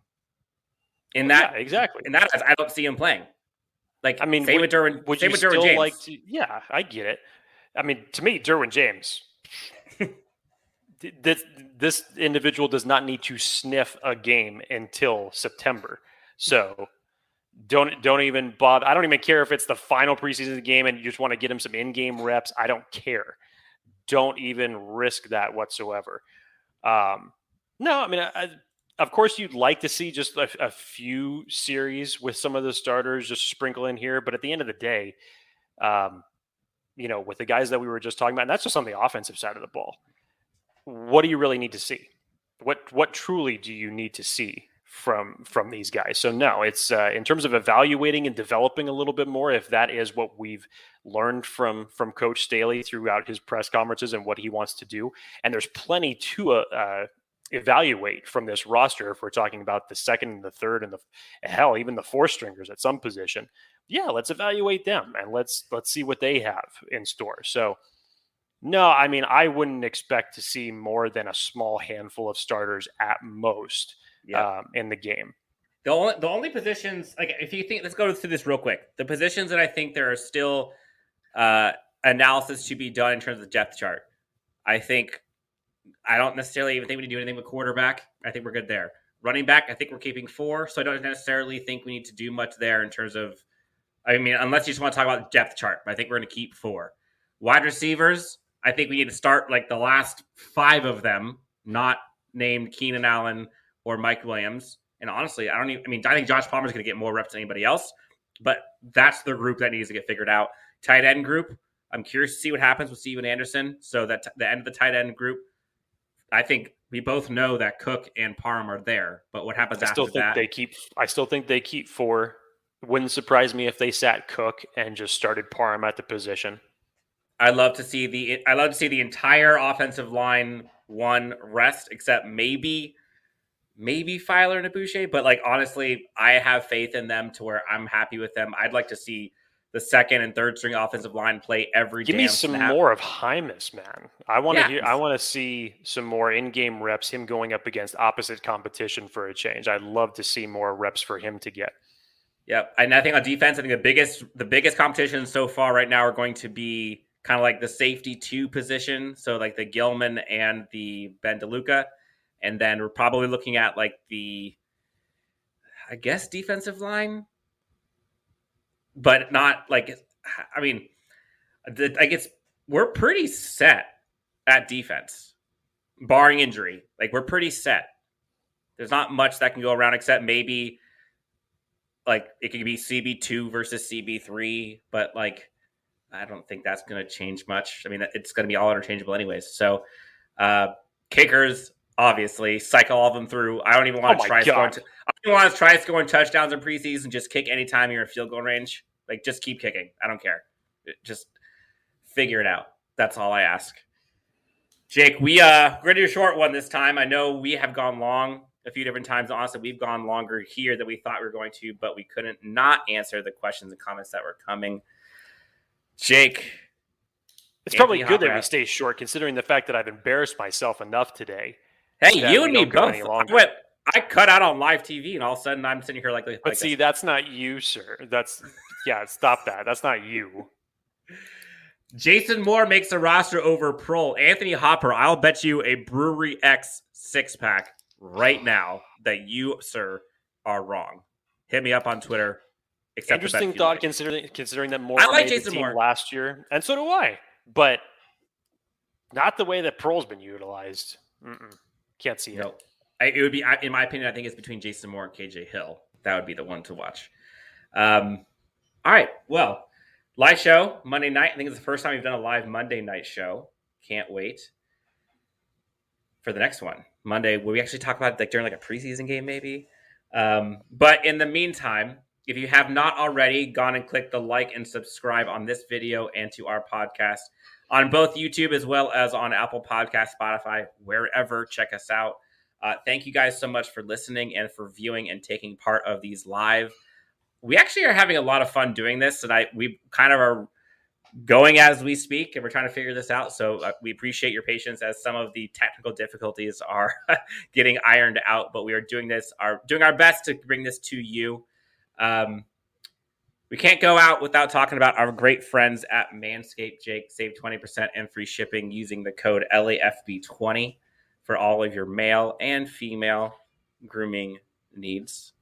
S9: Exactly.
S10: In that, I don't see him playing. Like,
S9: I mean,
S10: same with Derwin James.
S9: I get it. I mean, to me, Derwin James. This individual does not need to sniff a game until September. So don't even bother. I don't even care if it's the final preseason game and you just want to get him some in-game reps. I don't care. Don't even risk that whatsoever. No, I mean, of course you'd like to see just a few series with some of the starters just sprinkle in here. But at the end of the day, with the guys that we were just talking about, and that's just on the offensive side of the ball. What do you really need to see? What truly do you need to see from these guys? So no, it's in terms of evaluating and developing a little bit more, if that is what we've learned from Coach Staley throughout his press conferences and what he wants to do. And there's plenty to evaluate from this roster if we're talking about the second and the third and even the fourth stringers at some position. Yeah, let's evaluate them and let's see what they have in store. So no, I mean, I wouldn't expect to see more than a small handful of starters at most in the game.
S10: The only positions, like if you think, let's go through this real quick. The positions that I think there are still analysis to be done in terms of the depth chart. I don't necessarily even think we need to do anything with quarterback. I think we're good there. Running back, I think we're keeping 4, so I don't necessarily think we need to do much there in terms of I mean, unless you just want to talk about depth chart, but I think we're going to keep 4. Wide receivers, I think we need to start like the last 5 of them, not named Keenan Allen or Mike Williams. And honestly, I think Josh Palmer's going to get more reps than anybody else, but that's the group that needs to get figured out. Tight end group, I'm curious to see what happens with Steven Anderson. So that the end of the tight end group, I think we both know that Cook and Parham are there, but what happens after that?
S9: I still think they keep 4. Wouldn't surprise me if they sat Cook and just started Parham at the position.
S10: I'd love to see the entire offensive line one rest, except maybe Filer and Abuche. But like honestly, I have faith in them to where I'm happy with them. I'd like to see the second and third string offensive line play every
S9: Give
S10: damn
S9: me some
S10: snap.
S9: more of Hymas, man. I want to see some more in-game reps, him going up against opposite competition for a change. I'd love to see more reps for him to get.
S10: Yep. And I think on defense, I think the biggest competition so far right now are going to be kind of like the safety 2 position. So like the Gilman and the Ben DeLuca. And then we're probably looking at like the, I guess, defensive line. But not like, I mean, I guess we're pretty set at defense, barring injury. Like we're pretty set. There's not much that can go around except maybe like it could be CB2 versus CB3, but like I don't think that's going to change much. I mean, it's going to be all interchangeable anyways. So kickers, obviously, cycle all of them through. I don't even want to try scoring touchdowns in preseason. Just kick anytime you're in field goal range. Like, just keep kicking. I don't care. Just figure it out. That's all I ask. Jake, we're going to do a short one this time. I know we have gone long a few different times. Honestly, we've gone longer here than we thought we were going to, but we couldn't not answer the questions and comments that were coming. Jake.
S9: It's probably good that we stay short, considering the fact that I've embarrassed myself enough today.
S10: Hey, you and me both. I cut out on live TV, and all of a sudden I'm sitting here like.
S9: But see, that's not you, sir. Stop that. That's not you.
S10: Jason Moore makes a roster over Prohl. Anthony Hopper, I'll bet you a Brewery X 6-pack right now that you, sir, are wrong. Hit me up on Twitter.
S9: Interesting thought, considering that Moore
S10: made
S9: Jason the team last year, and so do I. But not the way that Prohl's been utilized. Can't see it.
S10: No. It would be, in my opinion, I think it's between Jason Moore and KJ Hill. That would be the one to watch. All right. Well, live show Monday night. I think it's the first time we've done a live Monday night show. Can't wait for the next one. Monday, where we actually talk about it like during like a preseason game, maybe. But in the meantime, if you have not already gone and clicked the like and subscribe on this video and to our podcast on both YouTube as well as on Apple Podcasts, Spotify, wherever, check us out. Thank you guys so much for listening and for viewing and taking part of these live. We actually are having a lot of fun doing this, and we kind of are going as we speak, and we're trying to figure this out. So we appreciate your patience as some of the technical difficulties are getting ironed out. But we are doing our best to bring this to you. We can't go out without talking about our great friends at Manscaped. Jake, save 20% and free shipping using the code LAFB20 for all of your male and female grooming needs.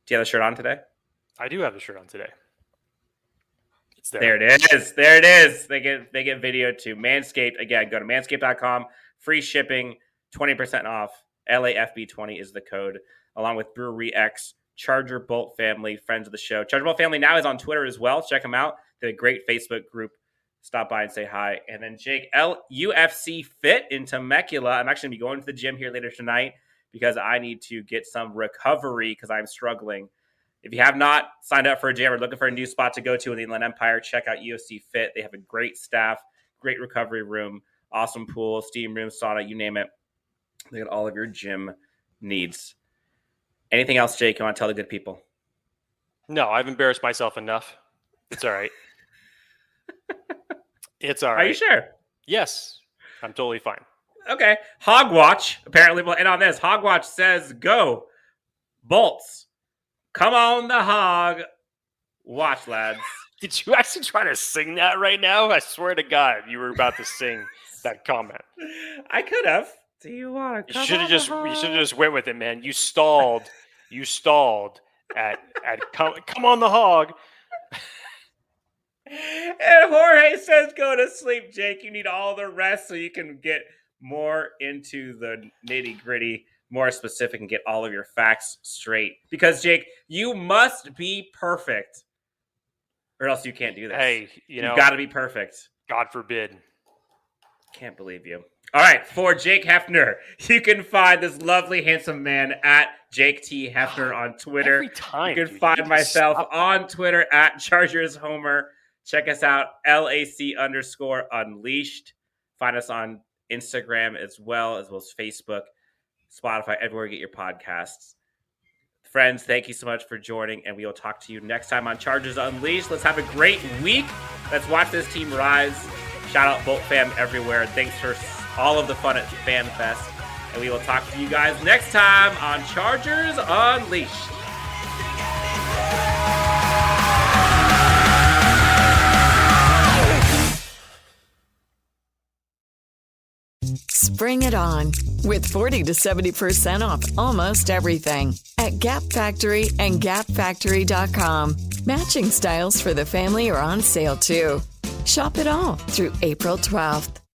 S10: Do you have the shirt on today?
S9: I do have the shirt on today. It's there.
S10: There it is. There it is. They get video too. Manscaped. Again, go to manscaped.com. Free shipping, 20% off. LAFB20 is the code, along with Brewery X, Charger Bolt Family, friends of the show. Charger Bolt Family now is on Twitter as well. Check them out. They're a great Facebook group. Stop by and say hi. And then Jake, UFC Fit in Temecula. I'm actually going to be going to the gym here later tonight because I need to get some recovery because I'm struggling. If you have not signed up for a gym or looking for a new spot to go to in the Inland Empire, check out UFC Fit. They have a great staff, great recovery room, awesome pool, steam room, sauna, you name it. They got all of your gym needs. Anything else, Jake, you want to tell the good people?
S9: No, I've embarrassed myself enough. It's all right. It's all right.
S10: Are you sure?
S9: Yes, I'm totally fine.
S10: Okay. Hogwatch, apparently we'll end on this. Hogwatch says, go, Bolts. Come on the hog. Watch, lads.
S9: Did you actually try to sing that right now? I swear to God, you were about to sing that comment.
S10: I could have. Do you want to come
S9: You should have just went with it, man. You stalled. at come on the hog.
S10: And Jorge says, go to sleep, Jake. You need all the rest so you can get more into the nitty-gritty, more specific, and get all of your facts straight. Because, Jake, you must be perfect, or else you can't do this.
S9: Hey,
S10: you got to be perfect.
S9: God forbid.
S10: Can't believe you. All right, for Jake Hefner, you can find this lovely, handsome man at Jake T. Hefner on Twitter.
S9: Every time,
S10: you can find myself on Twitter at Chargers Homer. Check us out, LAC_Unleashed. Find us on Instagram as well as Facebook, Spotify, everywhere you get your podcasts. Friends, thank you so much for joining, and we will talk to you next time on Chargers Unleashed. Let's have a great week. Let's watch this team rise. Shout out Bolt fam everywhere. Thanks for all of the fun at FanFest. And we will talk to you guys next time on Chargers Unleashed.
S1: Spring it on with 40 to 70% off almost everything at Gap Factory and GapFactory.com. Matching styles for the family are on sale too. Shop it all through April 12th.